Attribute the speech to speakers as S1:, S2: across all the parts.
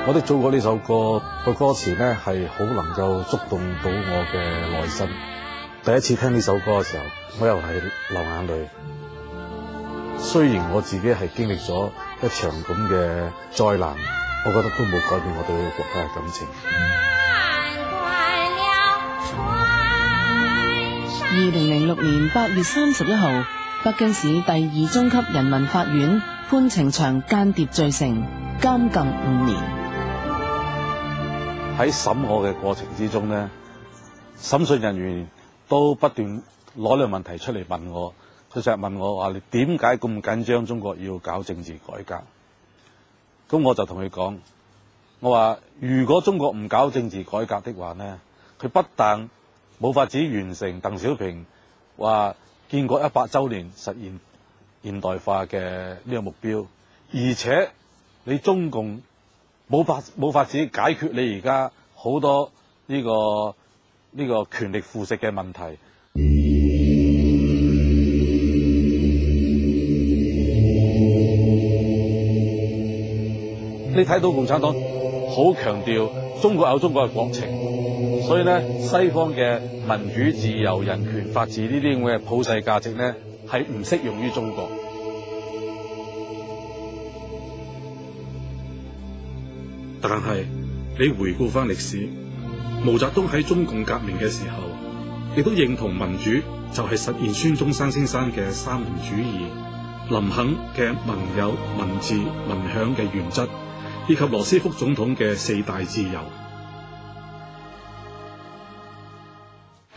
S1: 我的祖國呢首歌個歌詞呢係好能夠觸動到我嘅內心。第一次聽呢首歌嘅時候，我又係流眼淚。雖然我自己係經歷咗一場咁嘅災難，我覺得都冇改變我對呢個國家嘅感情。
S2: 2006年8月31號，北京市第2中級人民法院判程翔間諜罪成，監禁5年。
S1: 喺審我嘅過程之中呢，審訊人員都不斷攞呢個問題出嚟問我，佢成日問我話：你點解咁緊張中國要搞政治改革？咁我就同佢講，我話如果中國唔搞政治改革的話呢，佢不但冇法子完成鄧小平話建國100週年實現現代化嘅呢個目標，而且你中共冇法子解決你而家好多呢個權力腐蝕嘅問題。你睇到共產黨好強調中國有中國嘅國情，所以呢，西方嘅民主、自由、人權、法治呢啲咁嘅普世價值呢，係唔適用於中國。
S3: 但係你回顧翻歷史，毛澤東喺中共革命嘅時候，亦都認同民主就係實現孫中山先生嘅三民主義，林肯嘅民有、民治、民享嘅原則，以及羅斯福總統嘅4大自由。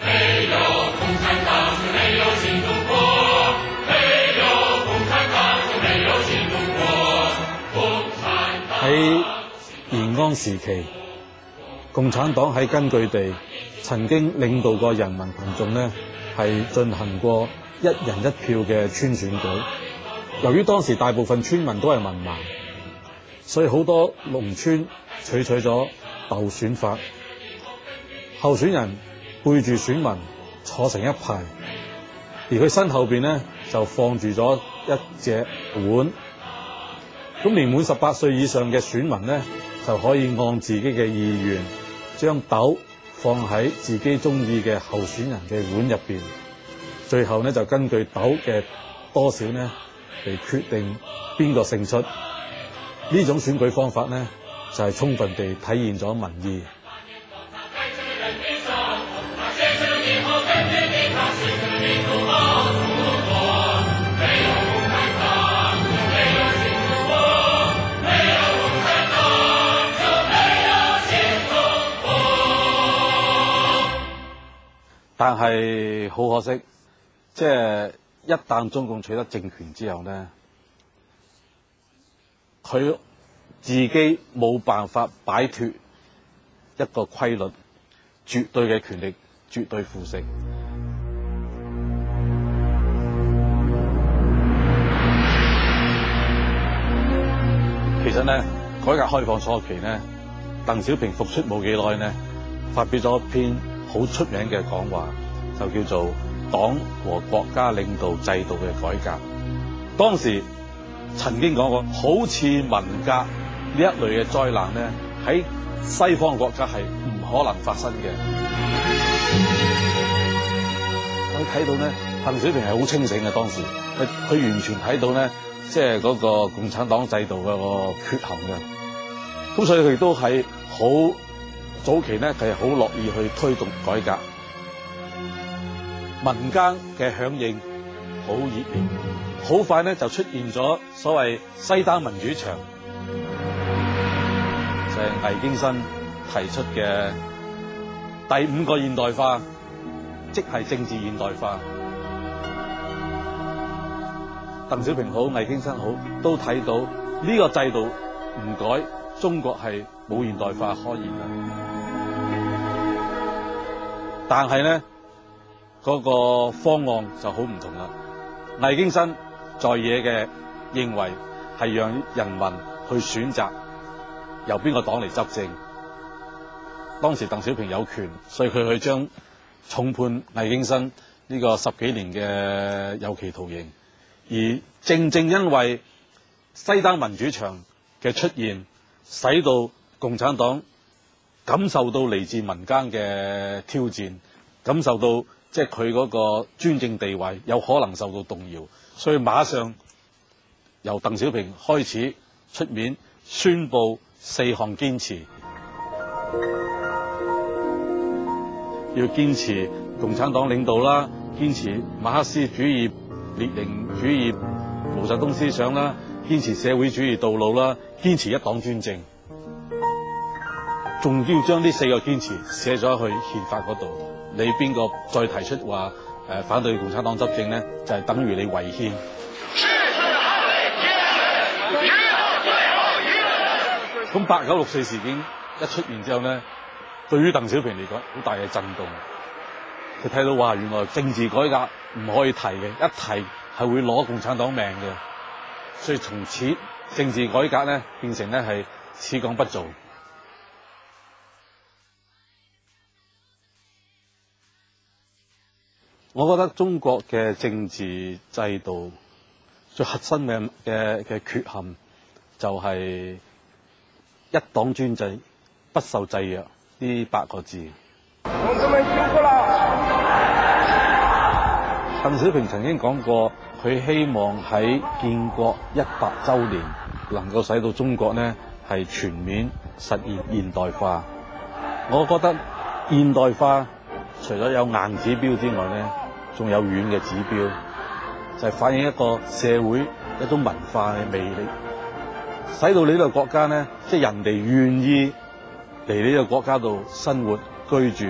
S4: 沒有共產黨就沒有新中國，沒有共產黨就沒有新中國。共產黨
S1: 喺延安時期，共產黨喺根據地曾經領導過人民群眾呢，係進行過1人1票嘅村選舉。由於當時大部分村民都係文盲，所以好多農村採取咗鬥選法，候選人背住選民坐成一排，而佢身後邊呢就放住咗一隻碗。咁年滿18歲以上嘅選民呢，就可以按自己嘅意願將豆放喺自己中意嘅候選人嘅碗入邊，最後呢就根據豆嘅多少呢嚟決定邊個勝出。呢種選舉方法呢，就係充分地體現咗民意。但係好可惜，即係一旦中共取得政權之後呢，佢自己冇辦法擺脫一個規律，絕對嘅權力，絕對腐蝕。其實呢，改革開放初期呢，鄧小平復出冇幾耐呢，發表咗一篇好出名嘅講話，就叫做黨和國家領導制度嘅改革。當時曾經講過，好似文革呢一類嘅災難呢，喺西方國家係唔可能發生嘅。我睇到呢，鄧小平係好清醒嘅，當時佢完全睇到呢，即係嗰個共產黨制度嘅個缺陷嘅。咁所以佢都係好早期呢，佢係好樂意去推動改革。民間嘅響應好熱烈，好快呢就出現咗所謂西單民主牆，就係魏京新提出嘅第5個現代化，即係政治現代化。鄧小平好，魏京新好，都睇到呢個制度唔改，中國係冇現代化可言嘅。但係呢，嗰個方案就好唔同啦。魏京新在野嘅認為係讓人民去選擇由邊個黨嚟執政。當時鄧小平有權，所以佢去將重判魏京新呢個10幾年嘅有期徒刑。而正正因為西單民主牆嘅出現，使到共產黨感受到嚟自民間嘅挑戰，感受到即係佢嗰個專政地位有可能受到動搖，所以馬上由鄧小平開始出面宣布4項堅持，要堅持共產黨領導啦，堅持馬克思主義、列寧主義、毛澤東思想啦，堅持社會主義道路啦，堅持一黨專政，仲要將呢4個堅持寫咗去憲法嗰度。你邊個再提出話反對共產黨執政呢？就係等於你違憲。咁8964事件一出現之後呢，對於鄧小平嚟講好大嘅震動。佢睇到話原來政治改革唔可以提嘅，一提係會攞共產黨命嘅，所以從此政治改革呢變成呢係此講不做。我覺得中國嘅政治制度最核心嘅缺陷就係一黨專制、不受制約呢8個字。同志們辛苦啦！鄧小平曾經講過，佢希望喺建國100週年能夠使到中國呢係全面實現現代化。我覺得現代化除咗有硬指標之外呢，仲有軟嘅指標，就係反映一個社會一種文化嘅魅力，使到你呢個國家呢，即係人哋願意嚟呢個國家度生活居住。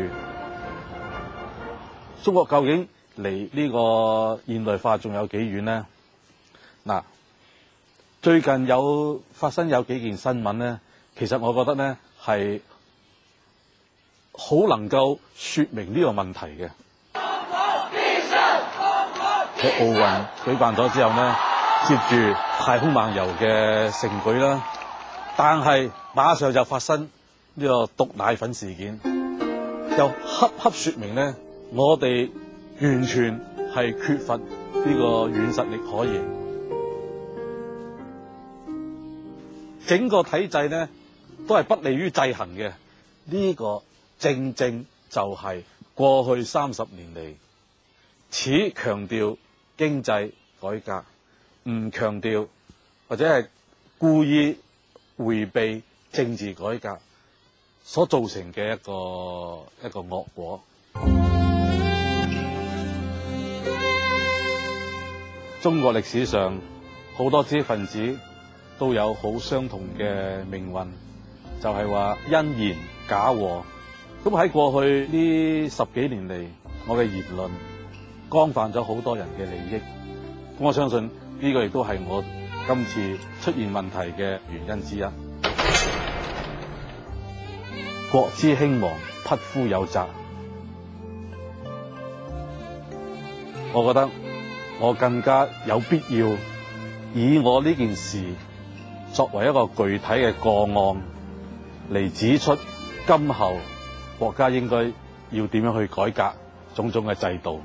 S1: 中國究竟離呢個現代化仲有幾遠呢？嗱，最近發生有幾件新聞呢，其實我覺得呢係好能夠說明呢個問題嘅。喺奧運舉辦咗之後呢，接住太空漫遊嘅盛舉啦，但係馬上就發生呢個毒奶粉事件，又恰恰說明呢，我哋完全係缺乏呢個軟實力可言。整個體制呢都係不利於制衡嘅，呢個正正就係過去30年嚟，此強調經濟改革，唔強調或者係故意迴避政治改革所造成嘅一個惡果。中國歷史上好多知識分子都有好相同嘅命運，就係話因言假禍。咁喺過去呢10幾年嚟，我嘅言論干犯咗好多人嘅利益，我相信呢個亦都係我今次出現問題嘅原因之一。國之興亡，匹夫有責。我覺得我更加有必要以我呢件事作為一個具體嘅個案嚟指出，今後國家應該要點樣去改革種種嘅制度。